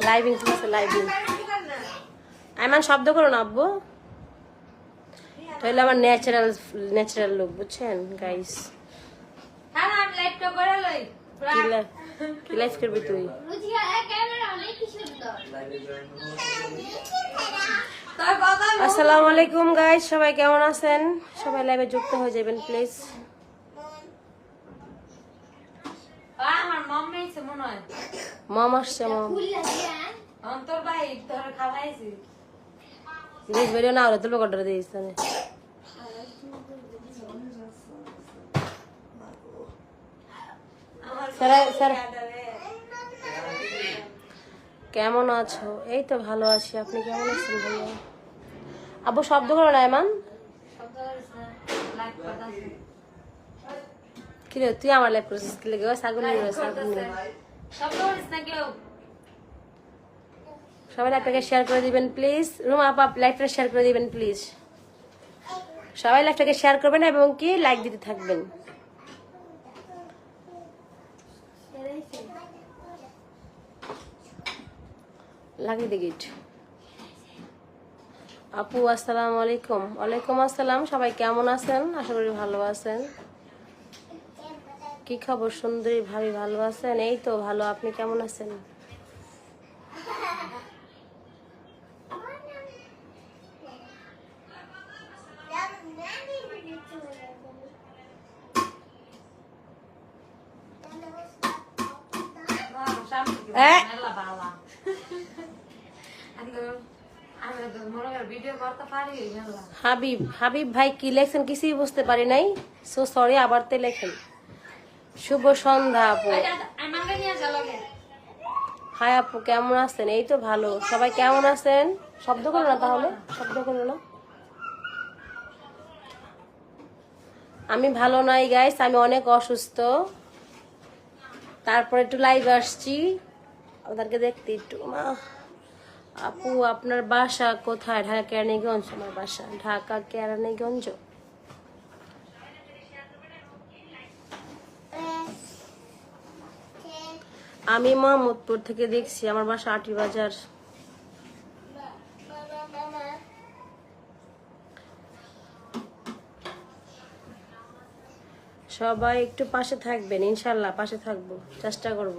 Living ঠিক আছে, living. Ayman শব্দ করো না আব্বু, তাহলে আমার ন্যাচারাল লুক, বুঝছেন গাইস? কি লাইভ করবি তুই? আসসালামু আলাইকুম গাইস, সবাই কেমন আছেন? সবাই লাইভে যুক্ত হয়ে যাবেন প্লিজ। মম আসছে, মম দিস ভিডিও না হলে তুলবে কটারে দিস তাহলে। স্যার কেমন আছো? এই তো ভালো আছি, আপনি কেমন আছেন ভাইয়া? আব্বু শব্দ করো না এমন। কি রে তুই আমার লাইভ করছিস কি লাগে? ছাগল নিয়ে সবাই লাইভটাকে শেয়ার করে দিবেন প্লিজ। রুমা আপা লাইভটা শেয়ার করে দিবেন প্লিজ। সবাই লাইভটাকে শেয়ার করবেন এবং কি লাইক দিতে থাকবেন। লাগিয়ে দে গিট। আপু আসসালামু আলাইকুম। ওয়ালাইকুম আসসালাম। সবাই কেমন আছেন? আশা করি ভালো আছেন। কি খবর সুন্দরী ভাবি, ভালো আছেন? এই তো ভালো, আপনি কেমন আছেন? হাবিব ভাই কি লেখছেন কিছুই বুঝতে পারি নাই, সো সরি, আবার তে লেখেন। শুভ সন্ধ্যা আপু। হাই আপু কেমন আছেন? এই তো ভালো, সবাই কেমন আছেন? শব্দ করো না তাহলে, শব্দ করো না। আমি ভালো নাই গাইস, আমি অনেক অসুস্থ, তারপরে একটু লাইভ আসছি ওদেরকে দেখতে একটু। আপু আপনার বাসা কোথায়? ঢাকা কেরানীগঞ্জ। আমার বাসা ঢাকা কেরানীগঞ্জ। আমি মোহাম্মদপুর থেকে দেখছি, আমার বাসা আটি বাজার। সবাই একটু পাশে থাকবেন, ইনশাল্লাহ পাশে থাকবো, চেষ্টা করব।